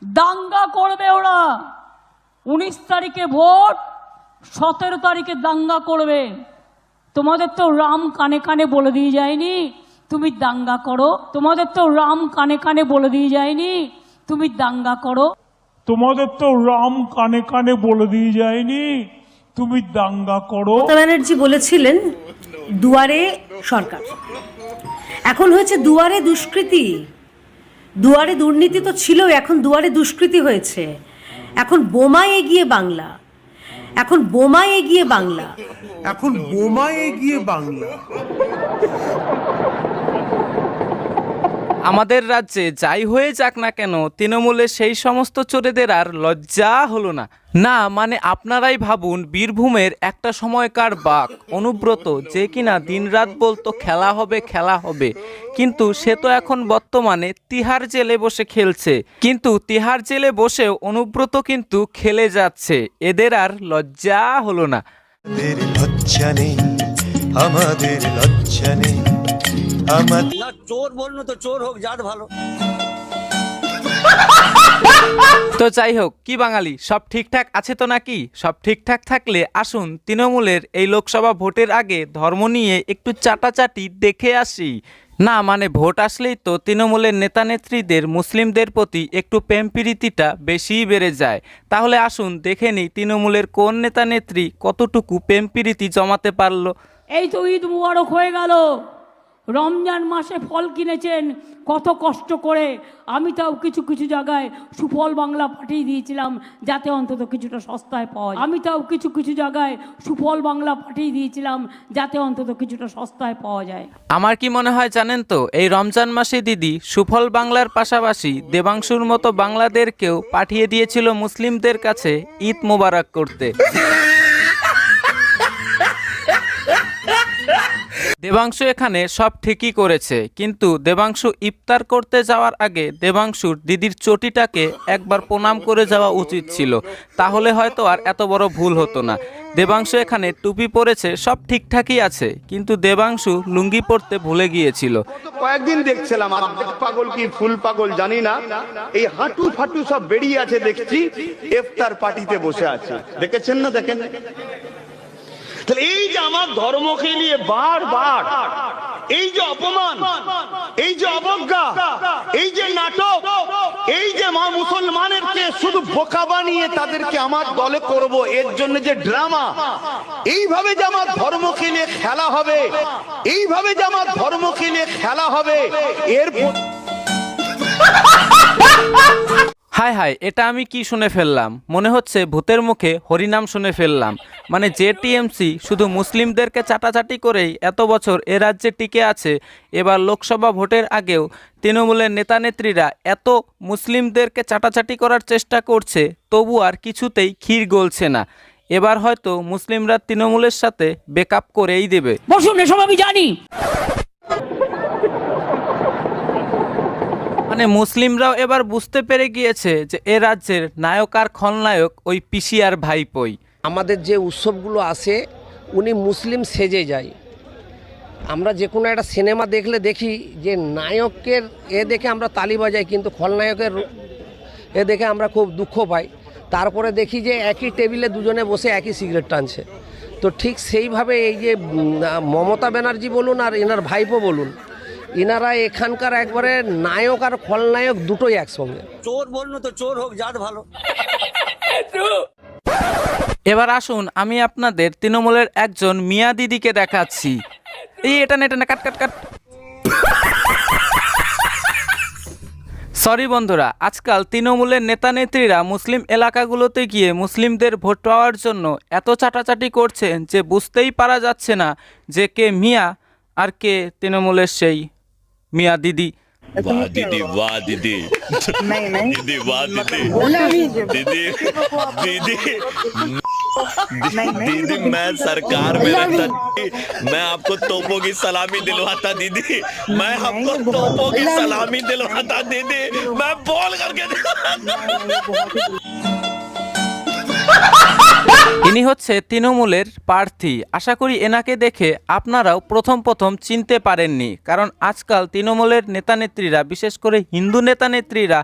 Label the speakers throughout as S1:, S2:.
S1: দাঙ্গা করবে ওরা। 19 তারিখে ভোট, 17 তারিখে দাঙ্গা করবে। তোমাদের তো রাম কানে কানে বলে দিয়ে যায়নি তুমি দাঙ্গা করো। তোমাদের তো রাম কানে কানে বলে দিয়ে যায়নি তুমি দাঙ্গা করো।
S2: তোমাদের তো রাম কানে কানে বলে দিয়ে যায়নি তুমি দাঙ্গা করো।
S3: মমতা ব্যানার্জি বলেছিলেন দুয়ারে সরকার, এখন হয়েছে দুয়ারে দুষ্কৃতি। দুয়ারে দুর্নীতি তো ছিল, এখন দুয়ারে দুষ্কৃতি হয়েছে। এখন বোমায় এগিয়ে বাংলা, এখন বোমায় এগিয়ে বাংলা,
S4: এখন বোমায় এগিয়ে বাংলা।
S5: আমাদের রাজ্যে যাই হয়ে যাক না কেন, তৃণমূলের সেই সমস্ত চোরেদের আর লজ্জা হলো না। না মানে আপনারাই ভাবুন, বীরভূমের একটা সময়কার বাঘ অনুব্রত, যে কিনা দিনরাত বলতো খেলা হবে খেলা হবে, কিন্তু সে তো এখন বর্তমানে তিহার জেলে বসে খেলছে। কিন্তু তিহার জেলে বসেও অনুব্রত কিন্তু খেলে যাচ্ছে। এদের আর লজ্জা হলো না।
S6: লজ্জা নেই, আমাদের লজ্জা নেই।
S7: না চোর বললো তো চোর হোক, জাত ভালো।
S5: তো যাই হোক, কি বাঙালি সব ঠিকঠাক আছে তো নাকি? সব ঠিকঠাক থাকলে আসুন তৃণমূলের এই লোকসভা ভোটের আগে ধর্ম নিয়ে একটু চাটাচাটি দেখে আসি। না মানে ভোট আসলেই তো তৃণমূলের নেতা নেত্রীদের মুসলিমদের প্রতি একটু প্রেম প্রীতিটা বেশিই বেড়ে যায়। তাহলে আসুন দেখে নিই তৃণমূলের কোন নেতা নেত্রী কতটুকু প্রেম প্রীতি জমাতে পারলো।
S1: এই তো ঈদ মুবারক হয়ে গেল, রমজান মাসে ফল কিনেছেন কত কষ্ট করে। আমি তাও কিছু কিছু জায়গায় সুফল বাংলা পাঠিয়ে দিয়েছিলাম যাতে অন্তত কিছুটা সস্তায় পাওয়া যায়। আমি তাও কিছু কিছু জায়গায় সুফল বাংলা পাঠিয়ে দিয়েছিলাম যাতে অন্তত কিছুটা সস্তায় পাওয়া যায়।
S5: আমার কি মনে হয় জানেন তো, এই রমজান মাসে দিদি সুফল বাংলার পাশাপাশি দেবাংশুর মতো বাংলাদেরকেও পাঠিয়ে দিয়েছিল মুসলিমদের কাছে ঈদ মোবারক করতে। দেবাংশু এখানে সব ঠিকই করেছে, কিন্তু দেবাংশু ইফতার করতে যাওয়ার আগে দেবাংশুর দিদির চটিটাকে একবার প্রণাম করে যাওয়া উচিত ছিল, তাহলে হয়তো আর এত বড় ভুল হতো না। দেবাংশু এখানে টুপি পরেছে, সব ঠিকঠাকই আছে, কিন্তু দেবাংশু লুঙ্গি পরতে ভুলে গিয়েছিল।
S8: কয়েকদিন দেখছিলাম, পাগল কি ফুল পাগল জানি না, এই হাঁটু ফাটু সব বেরিয়ে আছে দেখছি, ইফতার পার্টিতে বসে আছে। দেখেছেন না? দেখেন তাহলে এই যে আমার ধর্মকে নিয়ে বারবার এই যে অপমান, এই যে অবজ্ঞা, এই যে নাটক, এই যে মা মুসলমানেরকে শুধু বোকা বানিয়ে তাদেরকে আমার দলে করব, এর জন্য যে ড্রামা, এইভাবে যে আমার ধর্মকে নিয়ে খেলা হবে, এইভাবে যে আমার ধর্মকে নিয়ে খেলা হবে, এর
S5: হায় হায়, এটা আমি কি শুনে ফেললাম? মনে হচ্ছে ভূতের মুখে হরিনাম শুনে ফেললাম। মানে যে টিএমসি শুধু মুসলিমদেরকে চাটাচাটি করেই এত বছর এ রাজ্যে টিকে আছে, এবার লোকসভা ভোটের আগেও তৃণমূলের নেতানেত্রীরা এত মুসলিমদেরকে চাটাচাটি করার চেষ্টা করছে, তবু আর কিছুতেই ক্ষীর গলছে না। এবার হয়তো মুসলিমরা তৃণমূলের সাথে ব্রেকআপ করেই দেবে।
S1: বসুন, এসব আমি জানি।
S5: মানে মুসলিমরাও এবার বুঝতে পেরে গিয়েছে যে এ রাজ্যের নায়ক আর খলনায়ক ওই পিসি আর ভাইপোই।
S9: আমাদের যে উৎসবগুলো আসে উনি মুসলিম সেজে যায়। আমরা যে কোনো একটা সিনেমা দেখলে দেখি যে নায়কের এ দেখে আমরা তালি বাজাই, কিন্তু খলনায়কের এ দেখে আমরা খুব দুঃখ পাই। তারপরে দেখি যে একই টেবিলে দুজনে বসে একই সিগারেট টানছে। তো ঠিক সেইভাবে এই যে মমতা ব্যানার্জি বলুন আর এনার ভাইপো বলুন, ইনারা এখানকার একবারে নায়ক আর খলনায়ক দুটোই একসঙ্গে।
S7: চোর বললো তো চোর হোক, জাত ভালো।
S5: এবার আসুন আমি আপনাদের তৃণমূলের একজন মিয়া দিদিকে দেখাচ্ছি। এই এটা না কাট কাট কাট। সরি বন্ধুরা, আজকাল তৃণমূলের নেতা নেত্রীরা মুসলিম এলাকাগুলোতে গিয়ে মুসলিমদের ভোট পাওয়ার জন্য এত চাটাচাটি করছেন যে বুঝতেই পারা যাচ্ছে না যে কে মিয়া আর কে তৃণমূলের সেই মিয়া দিদি।
S10: वाह दीदी, वाह दीदी, दीदी वाह दीदी, दीदी दीदी दीदी मैं सरकार में रहता, मैं आपको तोपों की सलामी दिलवाता दीदी, मैं आपको तोपों की सलामी दिलवाता दीदी, मैं बोल करके
S5: ইনি হচ্ছে তৃণমূলের প্রার্থী। আশা করি এনাকে দেখে আপনারাও প্রথম চিনতে পারেননি, কারণ আজকাল তৃণমূলের নেতানেত্রীরা, বিশেষ করে হিন্দু নেতানেত্রীরা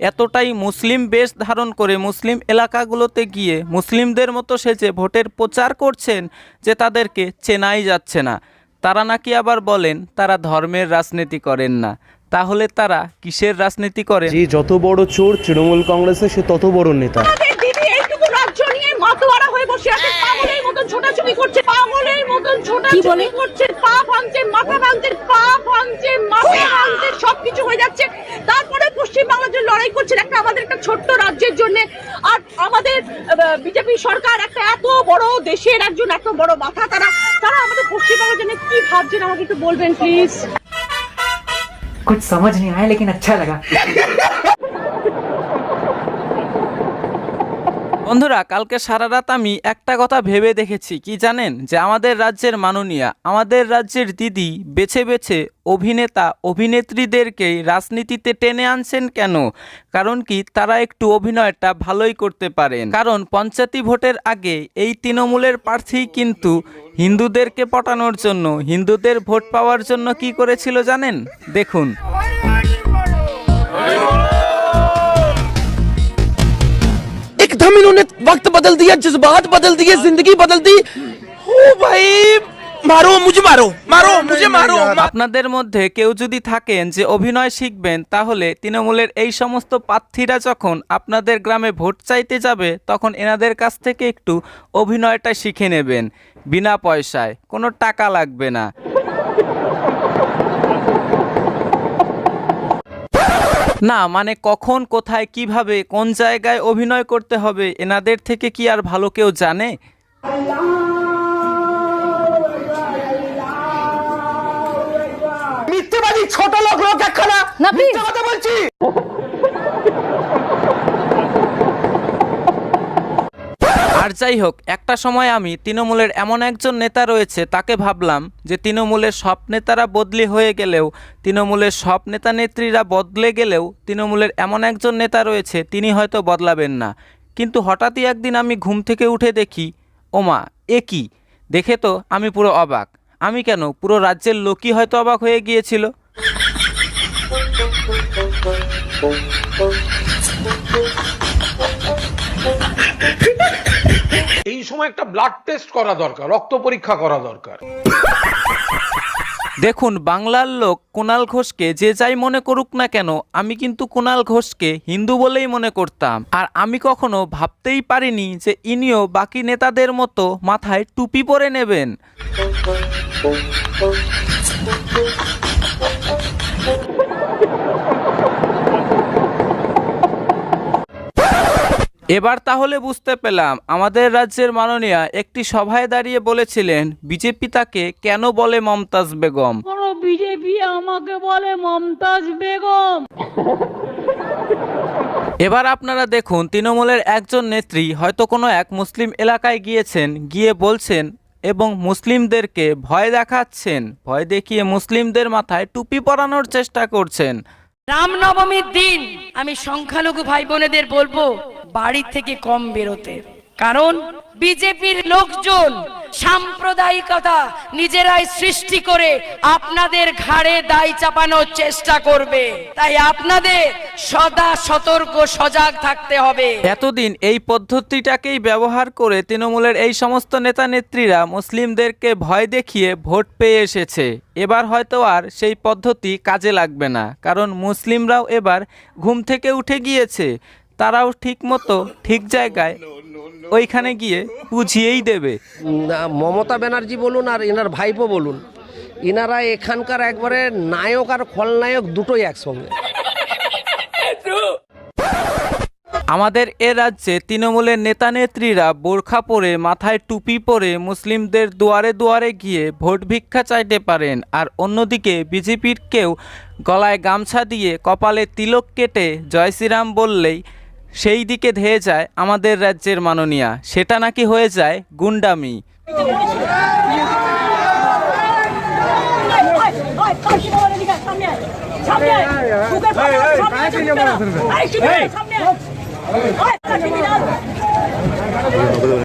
S5: এতটাই মুসলিম বেশ ধারণ করে মুসলিম এলাকাগুলোতে গিয়ে মুসলিমদের মতো সেজে ভোটের প্রচার করছেন যে তাদেরকে চেনাই যাচ্ছে না। তারা নাকি আবার বলেন তারা ধর্মের রাজনীতি করেন না। তাহলে তারা কিসের রাজনীতি করেন?
S11: যে যত বড় চোর তৃণমূল কংগ্রেসে সে তত বড় নেতা।
S1: দিদি এইটুকু রাজ্য নিয়ে মাতোয়ারা হয়ে বসে আছে, পাগলের মতন ছোটাছুটি করছে, পাগলের মতন ছোটাছুটি করছে, পা ভাঙছে, মাথা ভাঙছে, পা ভাঙছে, মাথা ভাঙছে, সবকিছু হয়ে যাচ্ছে। তারপরে পশ্চিমবাংলার জন্য লড়াই করছেন একটা আমাদের একটা ছোট্ট রাজ্যের জন্য। আর আমাদের বিজেপি সরকার একটা এত বড় দেশের একজন এত বড় মাথা, তারা আমাদের পশ্চিমবাংলার জন্য কি ভাবছেন আমাকে একটু বলবেন প্লিজ।
S12: कुछ समझ नहीं आया लेकिन अच्छा लगा।
S5: বন্ধুরা, কালকে সারা রাত আমি একটা কথা ভেবে দেখেছি, কি জানেন? যে আমাদের রাজ্যের মাননীয়া, আমাদের রাজ্যের দিদি বেছে বেছে অভিনেতা অভিনেত্রীদেরকেই রাজনীতিতে টেনে আনছেন কেন? কারণ কি তারা একটু অভিনয়টা ভালোই করতে পারেন। কারণ পঞ্চায়েতি ভোটের আগে এই তৃণমূলের প্রার্থী কিন্তু হিন্দুদেরকে পটানোর জন্য, হিন্দুদের ভোট পাওয়ার জন্য কি করেছিল জানেন? দেখুন।
S7: एकदम इन्होंने वक्त बदल दिया, जज्बात बदल दिए, जिंदगी बदल दी। ओ भाई मारो मुझे, मारो मारो मुझे, मारो।
S5: আপনাদের মধ্যে কেউ যদি থাকেন যে অভিনয় শিখবেন, তাহলে তৃণমূলের এই সমস্ত প্রার্থীরা যখন আপনাদের গ্রামে ভোট চাইতে যাবে তখন এনাদের কাছ থেকে একটু অভিনয়টা শিখে নেবেন, বিনা পয়সায়, কোনো টাকা লাগবে না। না মানে কখন, কোথায়, কিভাবে, কোন জায়গায় অভিনয় করতে হবে এনাদের থেকে কি আর ভালো কেউ জানে?
S7: মিথ্যেবাদী ছোট লোক একখানা, মিথ্যে কথা বলছি।
S5: আর যাই হোক, একটা সময় আমি তৃণমূলের এমন একজন নেতা রয়েছে তাকে ভাবলাম যে তৃণমূলের সব নেতারা বদলি হয়ে গেলেও, তৃণমূলের সব নেতা নেত্রীরা বদলে গেলেও তৃণমূলের এমন একজন নেতা রয়েছে তিনি হয়তো বদলাবেন না। কিন্তু হঠাৎই একদিন আমি ঘুম থেকে উঠে দেখি, ওমা এ কি! দেখে তো আমি পুরো অবাক। আমি কেন, পুরো রাজ্যের লোকই হয়তো অবাক হয়ে গিয়েছিল।
S13: এই সময় একটা ব্লাড টেস্ট করা দরকার, রক্ত পরীক্ষা করা দরকার।
S5: দেখুন, বাংলার লোক কুণাল ঘোষকে যে যাই মনে করুক না কেন, আমি কিন্তু কুণাল ঘোষকে হিন্দু বলেই মনে করতাম। আর আমি কখনো ভাবতেই পারিনি যে ইনিও বাকি নেতাদের মতো মাথায় টুপি পরে নেবেন। এবার তাহলে বুঝতে পেলাম আমাদের রাজ্যের মাননীয়া একটি সভায় দাঁড়িয়ে বলেছিলেন বিজেপি তাকে কেন বলে মমতাজ বেগম।
S1: বিজেপি আমাকে বলে মমতাজ বেগম।
S5: এবার আপনারা দেখুন, তৃণমূলের একজন নেত্রী হয়তো কোনো এক মুসলিম এলাকায় গিয়েছেন, গিয়ে বলছেন এবং মুসলিমদেরকে ভয় দেখাচ্ছেন, ভয় দেখিয়ে মুসলিমদের মাথায় টুপি পরানোর চেষ্টা করছেন।
S1: রামনবমীর দিন আমি সংখ্যালঘু ভাই বোনেদের বলবো বাড়ি থেকে কম বেরোতে, কারণ বিজেপির লোকজন সাম্প্রদায়িকতা নিজেরাই সৃষ্টি করে আপনাদের ঘাড়ে দায় চাপানোর চেষ্টা করবে। তাই আপনাদের সদা সতর্ক, সজাগ থাকতে হবে।
S5: এতদিন এই পদ্ধতিটাকেই ব্যবহার করে তৃণমূলের এই সমস্ত নেতা নেত্রীরা মুসলিমদেরকে ভয় দেখিয়ে ভোট পেয়ে এসেছে। এবার হয়তো আর সেই পদ্ধতি কাজে লাগবে না, কারণ মুসলিমরাও এবার ঘুম থেকে উঠে গিয়েছে। তারাও ঠিক মতো ঠিক জায়গায় ওইখানে গিয়ে বুঝিয়েই দেবে।
S9: মমতা ব্যানার্জি বলুন আর এনার ভাইপো বলুন, এনারা এখানকার একবারে নায়ক আর খলনায়ক দুটোই একসঙ্গে।
S5: আমাদের এ রাজ্যে তৃণমূলের নেতা নেত্রীরা বোরখা পরে, মাথায় টুপি পরে মুসলিমদের দুয়ারে দুয়ারে গিয়ে ভোট ভিক্ষা চাইতে পারেন, আর অন্যদিকে বিজেপির কেউ গলায় গামছা দিয়ে কপালে তিলক কেটে জয় শ্রীরাম বললেই সেই দিকে ধেয়ে যায় আমাদের রাজ্যের মাননীয়া। সেটা নাকি হয়ে যায় গুন্ডামি।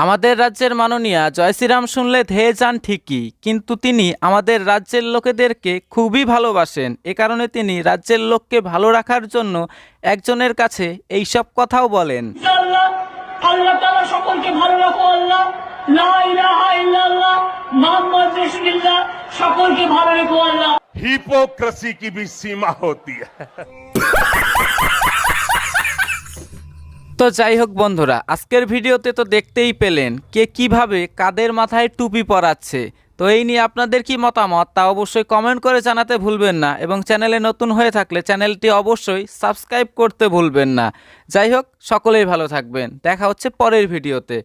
S5: আমাদের রাজ্যের মাননীয়া জয় শ্রীরাম শুনলে ধেয়ে যান ঠিকই, কিন্তু তিনি আমাদের রাজ্যের লোকেদেরকে খুবই ভালোবাসেন। এ কারণে তিনি রাজ্যের লোককে ভালো রাখার জন্য একজনের কাছে এইসব কথাও বলেন।
S1: আল্লাহ তাআলা সকলকে ভালো রাখো, আল্লাহ লা ইলাহা ইল্লাল্লাহ মুহাম্মদ রাসূলুল্লাহ, সকলকে ভালো রেখো আল্লাহ।
S2: हिपोक्रेसी की भी सीमा होती है।
S5: তো যাই হোক বন্ধুরা, আজকের ভিডিওতে তো দেখতেই পেলেন কে কিভাবে কাদের মাথায় টুপি পরাচ্ছে। তো এই নিয়ে আপনাদের কি মতামত তা অবশ্যই কমেন্ট করে জানাতে ভুলবেন না, এবং চ্যানেলে নতুন হয়ে থাকলে চ্যানেলটি অবশ্যই সাবস্ক্রাইব করতে ভুলবেন না। যাই হোক, সকলেই ভালো থাকবেন, দেখা হচ্ছে পরের ভিডিওতে।